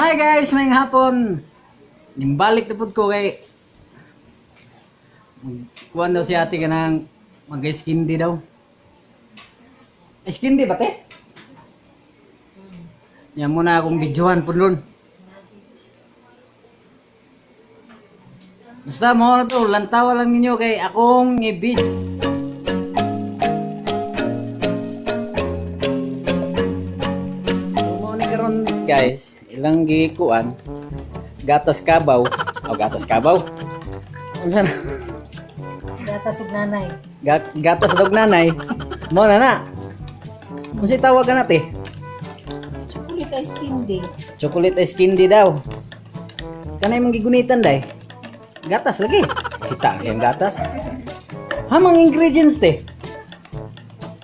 Hi guys, may hapon. Nimbalik na po ko kay kuwan daw si ate ka ng mag-skindi daw. Skindi ba te? Yan muna akong videohan po doon. Basta mo na to, lantawa lang ninyo kay akong i-video. Guys, ilang gikuan gatas kabaw o gatas kabaw unsa na Gatas ug nanay. gatas dog nanay mo na unsa tawag ka nate Chocolate ice candy. chocolate ice candy daw kanay mong gigunitan day gatas lagi kita yung gatas hamang ingredients te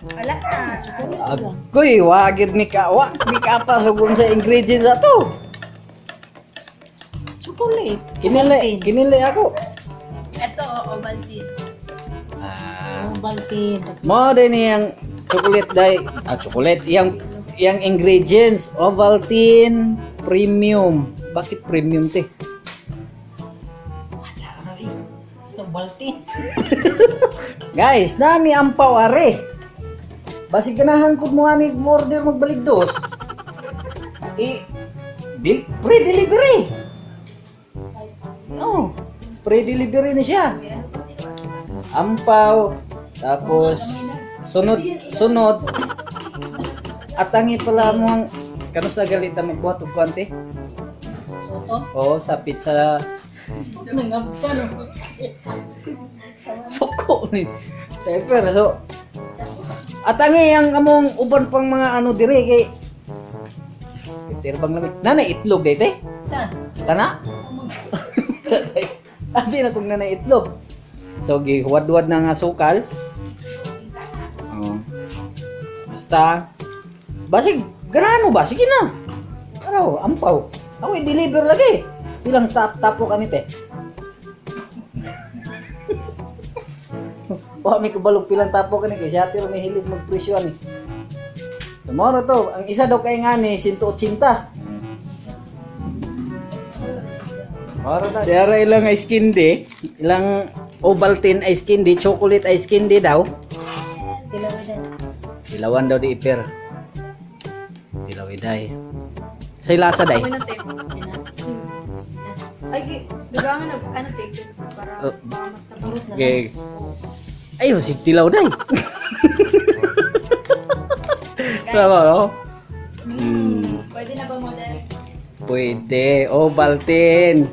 Wala na, chocolate lang. agoy wagid mi ka pa sugong sa ingredients ato Chocolate. kinili ako Ito, Ovaltine. Ovaltine. mo din yung chocolate day chocolate yung ingredients Ovaltine premium bakit premium te Ay, basta Ovaltine. guys nami ampaw are basig ganahan pud mo ani order magbalik dos pre-delivery oh pre-delivery na siya ampaw tapos sunod at tangi pala mo ang kano sa galita magbuhat og kwante Soto. oh sa pizza Nangabsa no. suko ni pepper so at tangi ang among uban pang mga ano dire kay tirbang lamig nanay itlog dayte Saan? kana abi na kung nanay itlog so gihuwad-wad na nga sukal oh basta basig ganano ba sige na araw ampaw ako i-deliver lagi ilang tapo kanite wa may kabalog pilang tapo kani kay siya tiro may hilig magpresyo ani tomorrow to ang isa daw kay ngani 180 Ora na dara ilang ice candy, ilang Ovaltine ice candy, chocolate ice candy daw. Tilawadan. Dilawan daw di iper. Dilawiday. Say lasa day. Ano tape? Ay, gagangan na, ano tape? Para Oh. matabarot na. Okay. Ayo si dilaw day. Tama no? Pwede na ba model? Pwede, Ovaltine.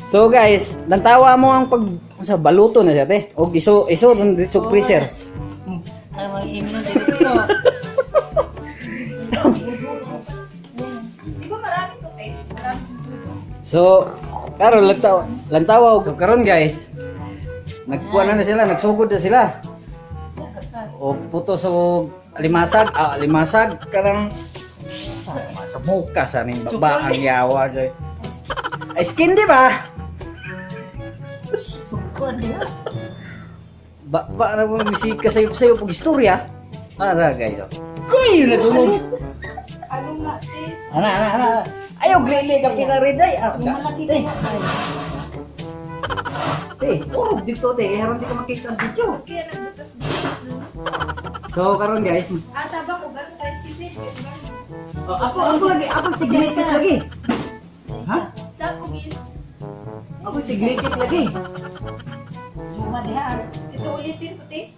So guys, lantawa mo ang pag sa baluto na siya te. Og iso dito sa freezer. Ano mga imno dito? Di ba marami to tape? Marami to. So, karon lantawa. So karon guys, nagkuha na sila, nagsugod na sila. O puto so limasag karang sa muka sa ning baba ang yawa joy. Ay skin di ba? Kuan diha. Ba na mo misika sayo pag istorya. Ara guys. Kuy na dumog. Ano nga tape? Ana. Ayaw glili ka pinariday. Malaki Te. ka. Te, dito te, haron di ka makita ang video. Kaya nagbutas. So karon guys, Tabang ko, gano'n tayo si tape. ako tiglikit lagi. Ha? Sa pugis. Ako tiglikit lagi. Suma diha. Ito ulitin to tape.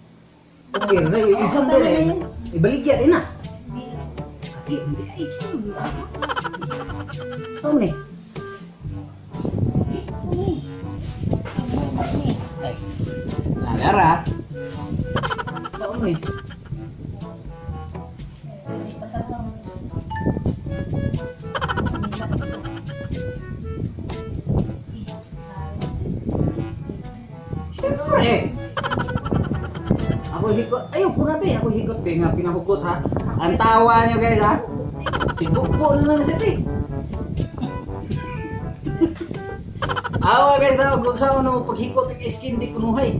Okay, na isang din. Ibaligya din na. Bilang. Ay, so ni. Ay. Ladara. So ni. Eh. Ako hikot. Ayaw po natin. Ako hikot. Kaya nga pinahugot ha. Ang tawa nyo guys ha. Tigbupo na lang siya eh. Awa guys ha. Kung saan mo paghikot ng skin di kunuhay.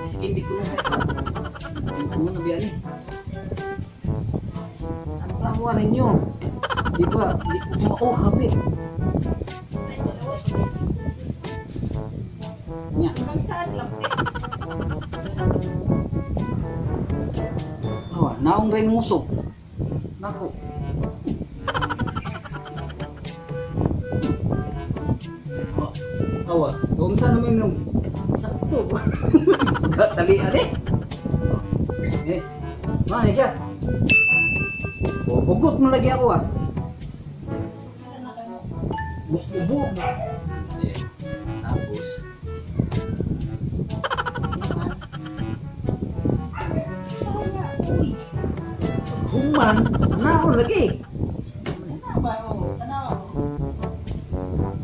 Skin di kunuhay. Ano na biyan eh. Ang tawa ninyo. Di ba? Di ko mauhabit. saan lang, te? Awa, naong rin musok. Naku. Awa, kung saan naman yung sakto. Talian eh. Eh, mana siya? Hugot mo lagi ako ah. Gusto mo. Eh, tapos. Saan nga? Uy. Human, naon lagi. Tanaw ba? Oh, tanaw.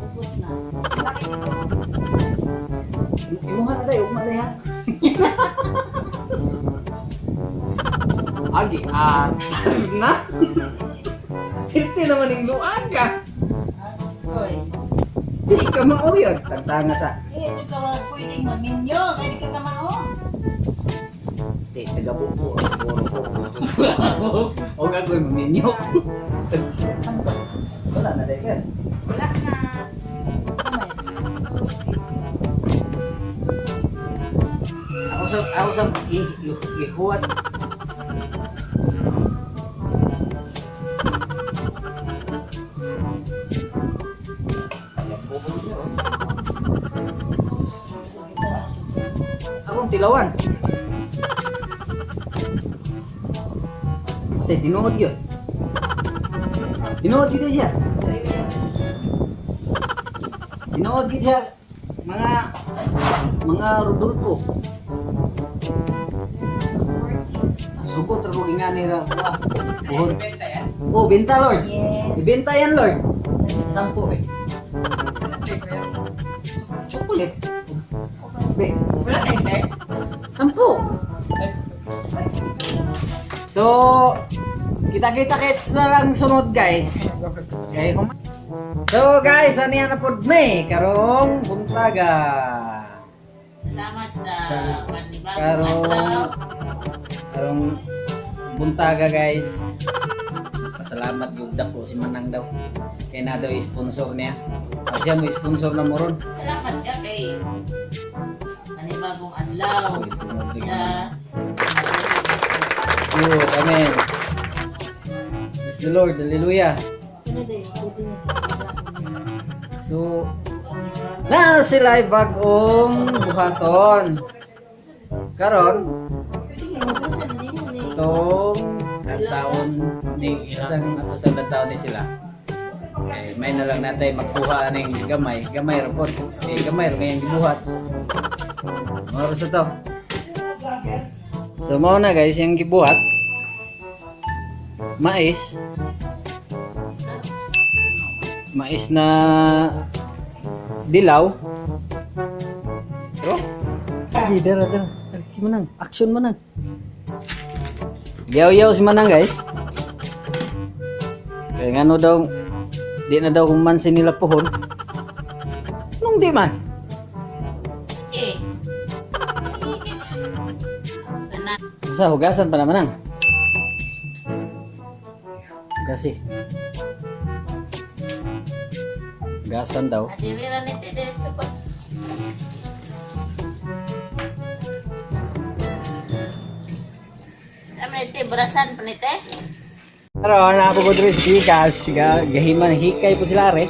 Ubus na. Imuha na dayo, umali ha. Agi, na? Hindi naman yung luag ka. Uy. Di ka mauyod. Tagtanga sa. Eh, ito ka mga pwedeng maminyo. Kaya di ka tamao. Di, taga-buko. Siguro ko. O gagawin mo ninyo. Wala na dayo kan. Wala na. Ako sa ihuwat. Akong tilawan. Tinuod yun. Tinuod yun siya. Tinuod yun siya. Mga Rodolfo. Sugot ako nga nila. Buhod. Oh, benta Lord. Yes. Ibenta yan Lord. 10 eh. Chocolate. Be, Wala ka hindi? 10. So, kita-kita kits na lang sunod guys. Okay, so guys, ano yan na po may karong buntaga. Salamat sa Sa- panibagong adlaw. Karong buntaga guys. Pasalamat yung dako si Manang daw. Kaya na daw i-sponsor niya. Kasi mo i-sponsor na mo ron. Salamat ka kay panibagong adlaw. Sa Good, amen. Bless the Lord, hallelujah. So, na sila bagong buhaton. Karon, itong taon ni isang taon ni sila. Eh, may na lang natin magkuha ng gamay ra po. Eh, gamay ra ngayong gibuhat. Moro sa to. So mao na guys yung gibuhat. Mais na dilaw. Oh. Sige, dara. Si Manang, action Manang. Yaw si Manang guys. Kaya nga daw, di na daw kumansin nila pohon. Nung di man. eh. Sa hugasan pa naman ang. Hugasi. Hugasan daw. Adiliran ni Tede cepat. Ate berasan penite. Pero na ako diri sa Pikas, gahiman hikay po sila re.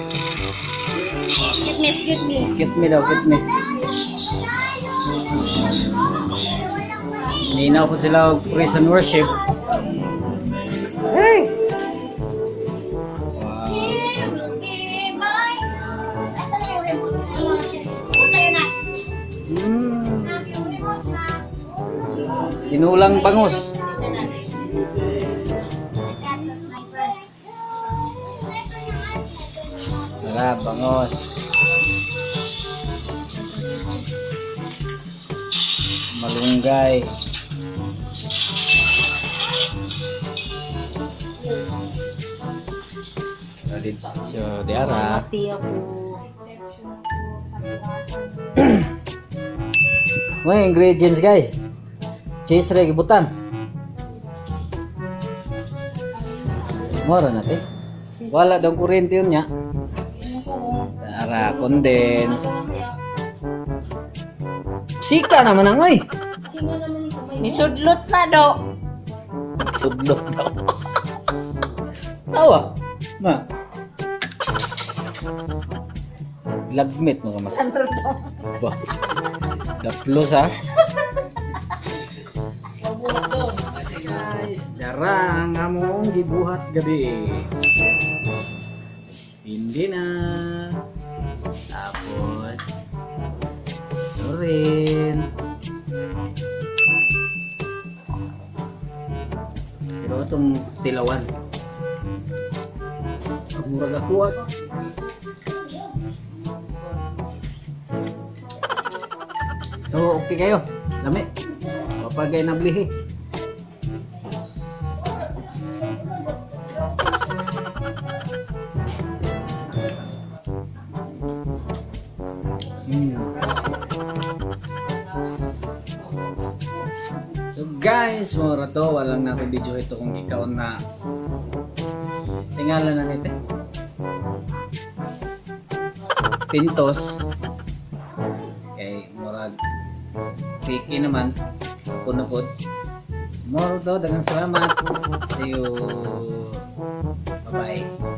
Excuse me. Cute me daw, cute me. Ninaw po sila og praise and worship. Hey! Wow. Tinulang bangus. Tara, bangus. Malunggay. So, diara. Mga ingredients guys. Cheese ray gibutan. Moro natin. Wala daw kuryente yun niya. Diara, condense. Sika naman ang oy. Hinga naman yung kamay mo. Nisudlot na do. Sudlot daw. Tawa. Na. Lagmit mga mas. San Rodong. Bas. Daplos ha. Guys, darang among gibuhat gabi. Hindi na. Tapos rin. Pero itong tilawan. Murag ako at. So, okay kayo. Lami. Papagay na blihi. So guys, mura to. Walang naka-video ito kung ikaw na singalan na nito. Pintos. Okay, murag Piki naman. Punapod. Moro daw. Dagang salamat. See you. Bye-bye.